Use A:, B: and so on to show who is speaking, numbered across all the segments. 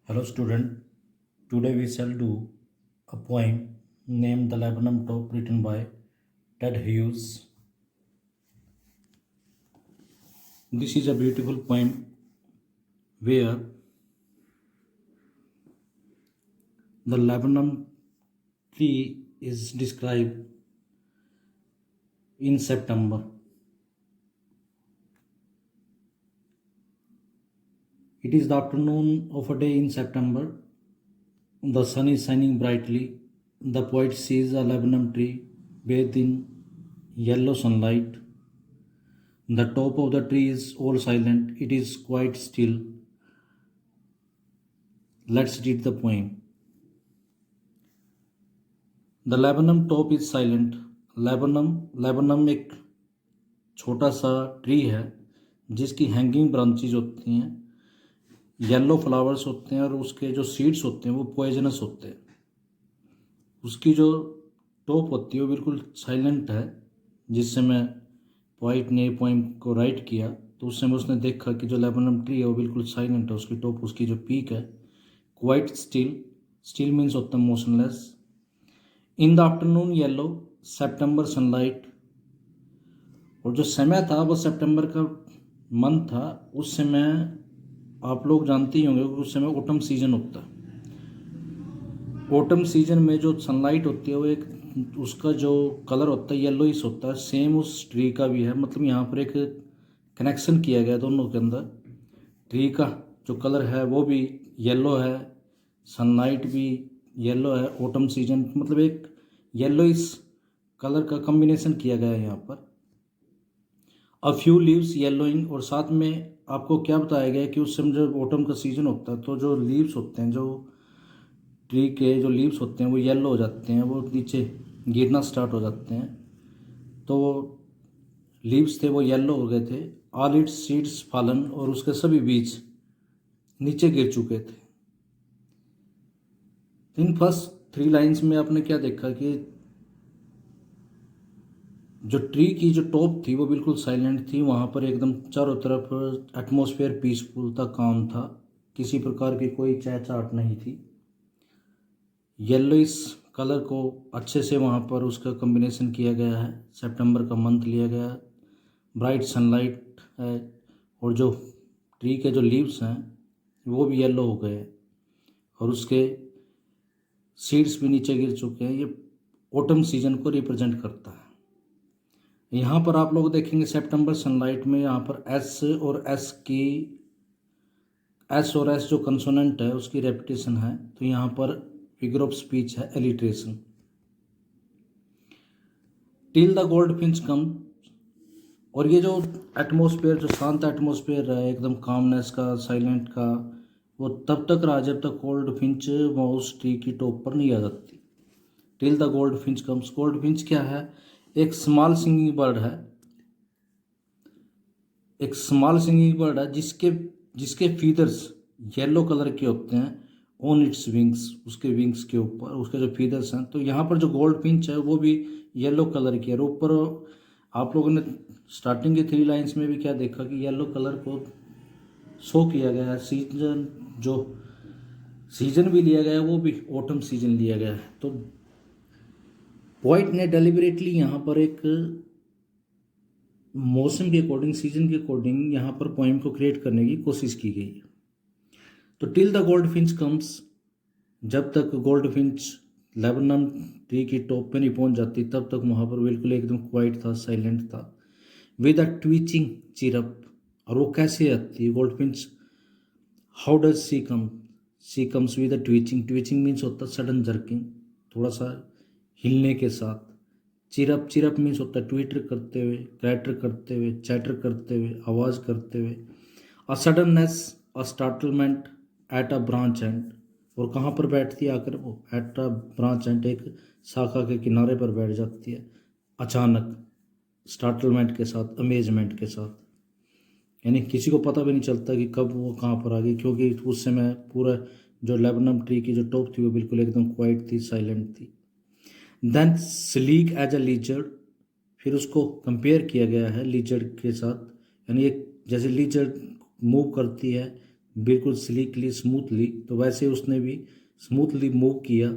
A: Hello student, today we shall do a poem named The Laburnum Top written by Ted Hughes. This is a beautiful poem where the laburnum tree is described in September. It is the afternoon of a day in September. The sun is shining brightly. The poet sees a laburnum tree bathed in yellow sunlight. The top of the tree is all silent. It is quite still. Let's read the poem. The laburnum top is silent. laburnum एक छोटा सा tree है जिसकी hanging branches होती हैं, yellow flowers होते हैं और उसके जो सीड्स होते हैं वो पॉइजनस होते हैं। उसकी जो टॉप होती है वो बिल्कुल साइलेंट है। जिससे मैं पोइट ने पोइम को राइट किया तो उस समय उसने देखा कि जो लेबनम ट्री है वो बिल्कुल साइलेंट है। उसकी टॉप, उसकी जो पीक है क्वाइट स्टिल मीन्स होता है motionless. In the afternoon yellow September sunlight, और जो समय था वो सितंबर का मंथ था। उस समय आप लोग जानते ही होंगे कि उस समय ऑटम सीजन होता है। ऑटम सीजन में जो सनलाइट होती है वो एक उसका जो कलर होता है येलोइश होता है। सेम उस ट्री का भी है, मतलब यहाँ पर एक कनेक्शन किया गया दोनों के अंदर। ट्री का जो कलर है वो भी येलो है, सनलाइट भी येलो है। ऑटम सीजन मतलब एक येलोइश कलर का कॉम्बिनेशन किया गया है यहाँ पर। अ फ्यू लीव्स येलोइंग, और साथ में आपको क्या बताया गया है कि उस समय जब ऑटम का सीजन होता है तो जो लीव्स होते हैं, जो ट्री के जो लीव्स होते हैं वो येलो हो जाते हैं, वो नीचे गिरना स्टार्ट हो जाते हैं। तो लीव्स थे वो येलो हो गए थे। ऑल इट्स सीड्स फॉलन, और उसके सभी बीज नीचे गिर चुके थे। इन फर्स्ट 3 लाइन्स में आपने क्या देखा कि जो ट्री की जो टॉप थी वो बिल्कुल साइलेंट थी। वहाँ पर एकदम चारों तरफ एटमॉस्फेयर पीसफुल था, काम था, किसी प्रकार की कोई चहचहाट नहीं थी। येलोइश कलर को अच्छे से वहाँ पर उसका कॉम्बिनेशन किया गया है। सितंबर का मंथ लिया गया, ब्राइट सनलाइट है, और जो ट्री के जो लीव्स हैं वो भी येलो हो गए और उसके सीड्स भी नीचे गिर चुके हैं। ये ऑटम सीजन को रिप्रेजेंट करता है। यहाँ पर आप लोग देखेंगे सितंबर सनलाइट में यहाँ पर एस और एस जो कंसोनेंट है उसकी रेपिटेशन है, तो यहाँ पर फिगर ऑफ स्पीच है alliteration. Till the goldfinch come, और ये जो एटमॉस्फेयर, जो शांत एटमॉस्फेयर है एकदम कामनेस का, साइलेंट का, वो तब तक रहा जब तक गोल्ड फिंच वो उस ट्री की टॉप पर नहीं आ जाती। Till the gold Finch comes. Gold Finch क्या है? एक स्मॉल सिंगिंग बर्ड है, एक स्मॉल सिंगिंग बर्ड है जिसके फीदर्स येलो कलर के होते हैं ऑन इट्स विंग्स, उसके विंग्स के ऊपर उसके जो फीदर्स हैं। तो यहाँ पर जो गोल्ड फिंच है वो भी येलो कलर की है। और ऊपर आप लोगों ने स्टार्टिंग के 3 लाइन्स में भी क्या देखा कि येलो कलर को शो किया गया है। जो सीजन भी लिया गया है वो भी ऑटम सीजन लिया गया है। तो पोइट ने डेलिबरेटली यहाँ पर एक मौसम के अकॉर्डिंग, सीजन के अकॉर्डिंग यहाँ पर पोइम को क्रिएट करने की कोशिश की गई है। तो till the gold Finch comes, जब तक गोल्ड फिंच लेबनम ट्री की टॉप पे नहीं पहुंच जाती तब तक वहाँ पर बिल्कुल एकदम क्वाइट था, साइलेंट था। विद अ ट्वीचिंग चिरप, और वो कैसे आती है goldfinch? How does she comes with a twitching means होता है सडन जर्किंग, थोड़ा सा हिलने के साथ। चिरप मीन्स होता है ट्वीटर करते हुए, क्रैटर करते हुए, चैटर करते हुए, आवाज़ करते हुए। A suddenness, a startlement at a branch end, और कहाँ पर बैठती है आकर वो? एट अ ब्रांच एंड, एक शाखा के किनारे पर बैठ जाती है अचानक, स्टार्टलमेंट के साथ, अमेजमेंट के साथ। यानी किसी को पता भी नहीं चलता कि कब वो कहाँ पर आ गई, क्योंकि उस समय पूरा जो लेबनम ट्री की जो टॉप थी वो बिल्कुल एकदम क्वाइट थी, साइलेंट थी। Then sleek as a lizard, फिर उसको कंपेयर किया गया है लीजर्ड के साथ। यानी एक जैसे लीजर्ड मूव करती है बिल्कुल स्लीकली स्मूथली, तो वैसे उसने भी स्मूथली मूव किया।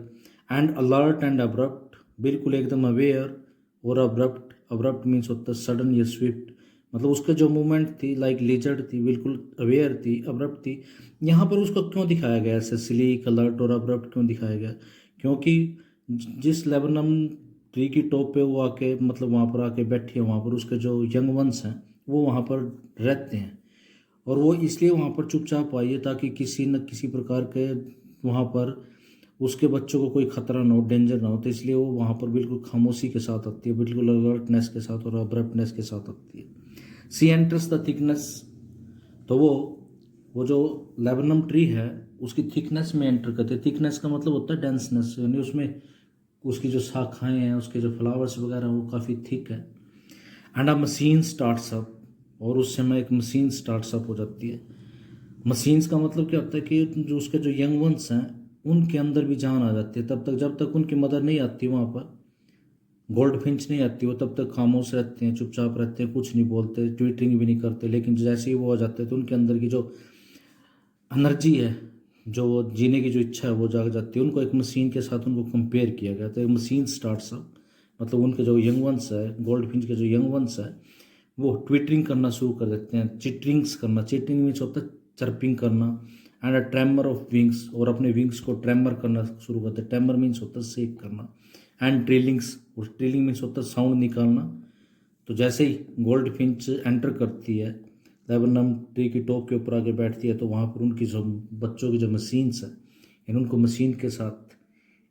A: एंड अलर्ट एंड अब्रप्ट, बिल्कुल एकदम अवेयर और अब्रप्ट, अब्रप्ट मीन्स होता है सडन या स्विफ्ट, मतलब उसका जो मूवमेंट थी लाइक लिजर्ड थी, बिल्कुल अवेयर थी, अब्रप्ट थी। यहाँ पर उसको क्यों दिखाया गया ऐसे स्लीक, अलर्ट और अब्रप्ट क्यों दिखाया गया? क्योंकि जिस लेबनम ट्री की टॉप पे वो आके मतलब वहाँ पर आके बैठी है, वहाँ पर उसके जो यंग वंस हैं वो वहाँ पर रहते हैं, और वो इसलिए वहाँ पर चुपचाप आई है ताकि किसी न किसी प्रकार के वहाँ पर उसके बच्चों को कोई खतरा ना हो, डेंजर ना हो, तो इसलिए वो वहाँ पर बिल्कुल खामोशी के साथ आती है, बिल्कुल अलर्टनेस के साथ और अब्रप्टनेस के साथ आती है। सी एंटर्स द थिकनेस, तो वो जो लेबनम ट्री है उसकी थिकनेस में एंटर करते हैं। थिकनेस का मतलब होता है डेंसनेस, यानी उसमें उसकी जो शाखाएं हैं, उसके जो फ्लावर्स वगैरह वो काफ़ी थिक है। And a machine starts up, और उस समय एक मशीन स्टार्ट्स अप हो जाती है। मशीन्स का मतलब क्या होता है कि जो उसके जो यंग वंस हैं उनके अंदर भी जान आ जाती है। तब तक जब तक उनकी मदर नहीं आती वहाँ पर, गोल्ड फिंच नहीं आती, वो तब तक खामोश रहते हैं, चुपचाप रहते हैं, कुछ नहीं बोलते, ट्विटरिंग भी नहीं करते। लेकिन जैसे ही वो आ जाते हैं तो उनके अंदर की जो एनर्जी है, जो वो जीने की जो इच्छा है वो जाग जाती है। उनको एक मशीन के साथ उनको कंपेयर किया गया, तो एक मशीन स्टार्ट्स अप, मतलब उनके जो यंग वंस है, गोल्ड फिंच के जो यंग वंस है वो ट्विटरिंग करना शुरू कर देते हैं, चिटरिंग्स करना। चिटरिंग मीन्स होता है चर्पिंग करना। And a tremor of wings, और अपने विंग्स को ट्रेमर करना शुरू करते हैं। ट्रेमर मीन्स होता है शेक करना। एंड ट्रिलिंग्स, और ट्रिलिंग मीन्स होता है साउंड निकालना। तो जैसे ही गोल्ड फिंच एंटर करती है, लेबनम ट्री की टॉप के ऊपर आके बैठती है, तो वहाँ पर उनकी जो बच्चों की जो मशीन्स है, यानी उनको मशीन के साथ,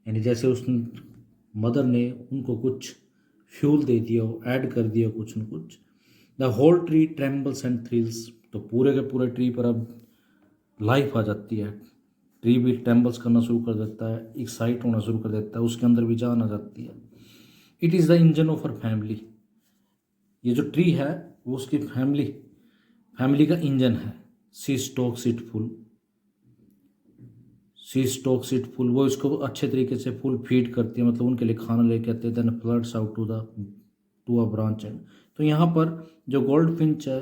A: यानी जैसे उस मदर ने उनको कुछ फ्यूल दे दिया हो, ऐड कर दिया कुछ न कुछ। The whole tree trembles and thrills, तो पूरे के पूरे ट्री पर अब लाइफ आ जाती है। ट्री भी ट्रेम्बल्स करना शुरू कर देता है, एक्साइट होना शुरू कर देता है, उसके अंदर भी जान आ जाती है। It is the engine of our family, ये जो ट्री है वो उसकी फैमिली का इंजन है। She stocks it full, she stocks it full, वो इसको अच्छे तरीके से फुल फीड करती है, मतलब उनके लिए खाना लेके आते हैं। Then floods out to a branch end, तो यहाँ पर जो गोल्ड फिंच है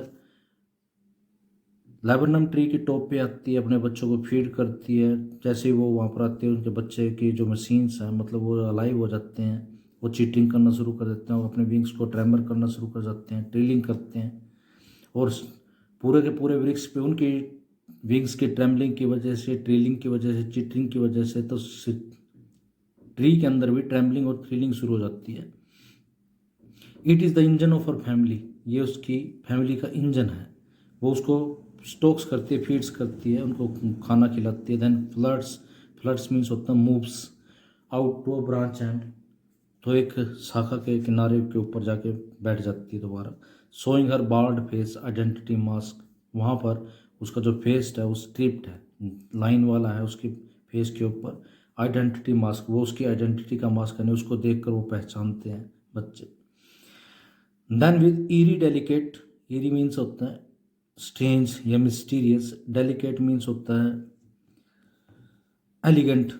A: लेबनम ट्री की टॉप पे आती है, अपने बच्चों को फीड करती है। जैसे ही वो वहाँ पर आते हैं, उनके बच्चे की जो मशीन्स हैं मतलब वो अलाइव हो जाते हैं, वो चीटिंग करना शुरू कर देते हैं, वो अपने विंग्स को ट्रेमर करना शुरू कर जाते हैं, ट्रिलिंग करते हैं। और पूरे के पूरे वृक्ष पे उनकी विंग्स की ट्रेमलिंग की वजह से, ट्रिलिंग की वजह से, चिटरिंग की वजह से, तो ट्री के अंदर भी ट्रेमलिंग और थ्रिलिंग शुरू हो जाती है। It is the engine of our family, ये उसकी फैमिली का इंजन है। वो उसको स्टोक्स करती है, फीड्स करती है, उनको खाना खिलाती है। देन फ्लड्स, फ्लड्स मीन्स होता है moves out to a branch end, तो एक शाखा के किनारे के ऊपर जाके बैठ जाती है दोबारा। Showing her bared face identity mask, वहाँ पर उसका जो फेस है वो स्ट्रिप्ड है, लाइन वाला है उसके फेस के ऊपर। आइडेंटिटी मास्क, वो उसकी आइडेंटिटी का मास्क है, उसको देखकर वो पहचानते हैं बच्चे। Then with eerie delicate, eerie means होता है स्ट्रेंज या मिस्टीरियस, डेलिकेट मीन्स होता है elegant.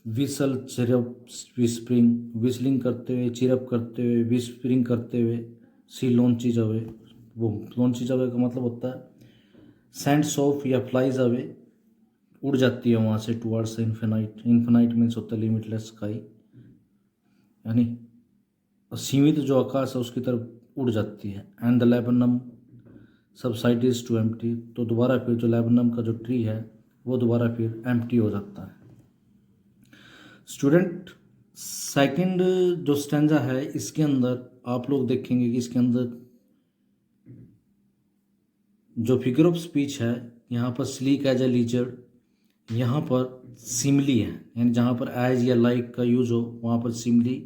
A: Whistle chirp whispering, whistling करते हुए, चिरप करते हुए, विस्परिंग करते हुए। सी लॉन्चीज अवे, वो लॉन्चीज अवे का मतलब होता है सेंड्स ऑफ या फ्लाइज अवे, उड़ जाती है वहाँ से टुवर्ड्स इन्फिनाइट। इन्फिनाइट मीन्स होता है लिमिटलेस स्काई, यानी सीमित जो आकाश है उसकी तरफ उड़ जाती है। And the laburnum subsides to empty, तो दोबारा फिर जो लेबनम का जो ट्री है वो दोबारा फिर एम्प्टी हो जाता है। स्टूडेंट, सेकंड जो स्टैंजा है इसके अंदर आप लोग देखेंगे कि इसके अंदर जो फिगर ऑफ स्पीच है, यहाँ पर स्लीक एज ए लीजर्ड, यहाँ पर सिमली है, यानी जहाँ पर एज या लाइक का यूज हो वहाँ पर सिमली।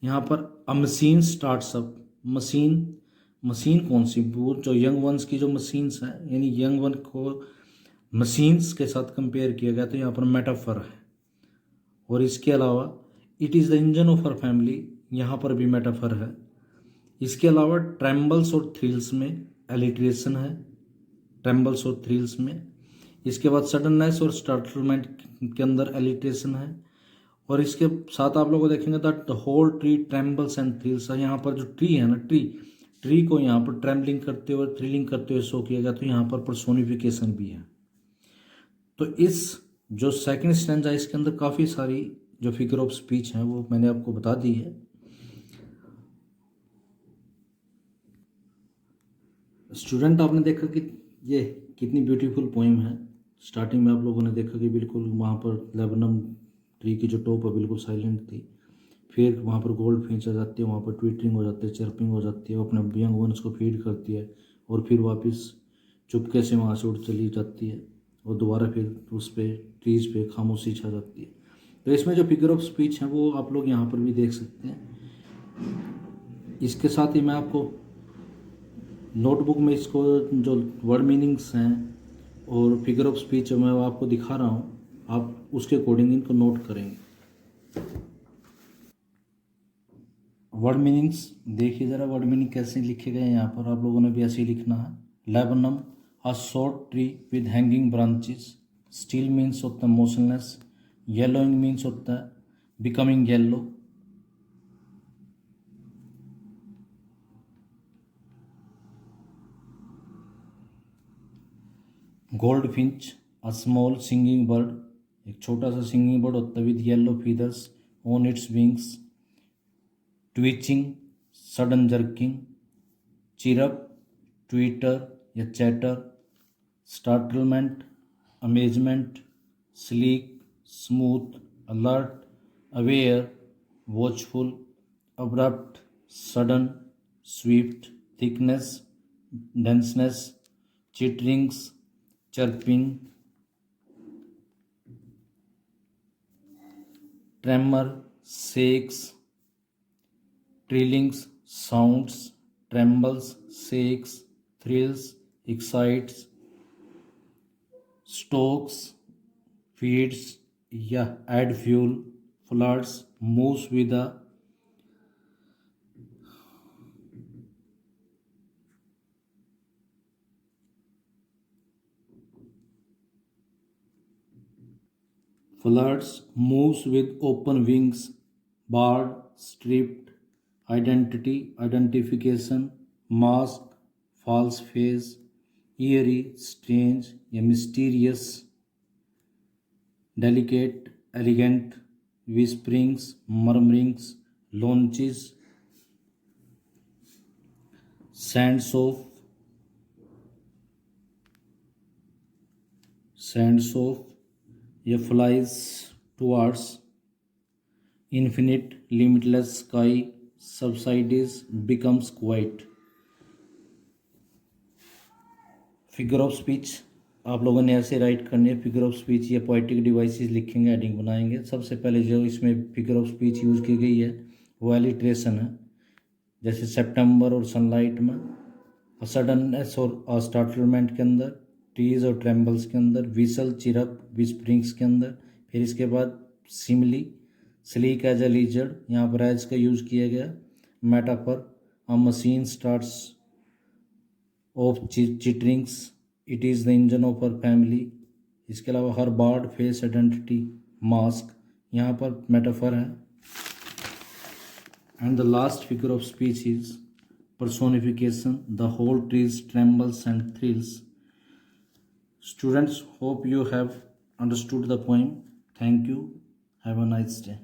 A: यहाँ पर अ machine starts up, machine, machine कौन सी? वो जो यंग वंस की जो मशीन्स हैं, यानी यंग वन को मशीन्स के साथ कंपेयर किया गया, तो यहाँ पर मेटाफर है। और इसके अलावा it is the engine of our family, यहाँ पर भी मेटाफर है। इसके अलावा ट्रेम्बल्स और थ्रिल्स में एलिट्रेशन है, ट्रेम्बल्स और थ्रिल्स में। इसके बाद सडननेस और स्टार्टलमेंट के अंदर एलिट्रेशन है। और इसके साथ आप लोग देखेंगे that the whole tree trembles and thrills है। यहाँ पर जो ट्री है ना, ट्री को यहाँ पर ट्रेम्बलिंग करते हुए, थ्रिलिंग करते हुए शो किया गया, तो यहाँ पर पर्सोनिफिकेशन भी है। तो इस जो सेकंड स्टैंजा है इसके अंदर काफ़ी सारी जो फिगर ऑफ स्पीच हैं वो मैंने आपको बता दी है। स्टूडेंट, आपने देखा कि ये कितनी ब्यूटीफुल पोइम है। स्टार्टिंग में आप लोगों ने देखा कि बिल्कुल वहाँ पर लेबनम ट्री की जो टॉप है बिल्कुल साइलेंट थी, फिर वहाँ पर गोल्ड फिंच आ जाती है, वहाँ पर ट्विटरिंग हो जाती है, चर्पिंग हो जाती है, वो अपने यंग वंस को फीड करती है और फिर वापस चुपके से वहाँ से उड़ चली जाती है और दोबारा फिर उस पर ट्रीज पे खामोशी छा जाती है। तो इसमें जो फिगर ऑफ स्पीच है वो आप लोग यहाँ पर भी देख सकते हैं। इसके साथ ही मैं आपको नोटबुक में इसको जो वर्ड मीनिंग्स हैं और फिगर ऑफ स्पीच मैं वो आपको दिखा रहा हूँ, आप उसके अकॉर्डिंग इनको नोट करेंगे। वर्ड मीनिंग्स देखिए ज़रा, वर्ड मीनिंग कैसे लिखे गए हैं यहाँ पर, आप लोगों ने भी ऐसे ही लिखना है। Laburnum, a short tree with hanging branches. Still means होता है मोशनलेस। येलोइंग मीन्स होता है becoming yellow. Goldfinch, a small singing bird, एक छोटा सा सिंगिंग बर्ड होता है with yellow feathers on its wings. Twitching, sudden jerking. Chirp, twitter या chatter. Startlement, amazement. Sleek, smooth. Alert, aware, watchful. Abrupt, sudden, swift. Thickness, denseness. Chitterings, chirping. Tremor, shakes. Trillings, sounds. Trembles, shakes. Thrills, excites. Stokes, feeds या add fuel. Floods, moves with the flirts, moves with open wings. Barred, stripped. Identity, identification. Mask, false face. Eerie, strange या mysterious. Delicate, elegant. Whisperings, murmurings. Launches. Sands of या flies towards infinite limitless sky. Subsides, becomes quiet. Figure of speech आप लोगों ने ऐसे right करनी है। Figure of speech या poetic devices लिखेंगे, हेडिंग बनाएंगे। सबसे पहले जो इसमें फिगर ऑफ स्पीच यूज़ की गई है वो एलिट्रेशन है, जैसे सितंबर और सनलाइट में, सडननेस और स्टार्टलमेंट के अंदर, ट्रीज और ट्रेम्बल्स के अंदर, विसल, चिरप, विस्परिंग्स के अंदर। फिर इसके बाद Simli, sleek as a lizard, यहाँ पर एज का यूज़ किया गया। Metaphor, a machine starts of चिटरिंग्स, it is the engine of her family. इसके अलावा हर बार्ड, फेस आइडेंटिटी, मास्क, यहाँ पर मेटाफर है। And the last figure of speech is personification, the whole trees trembles and thrills. Students, hope you have understood the poem. Thank you. Have a nice day.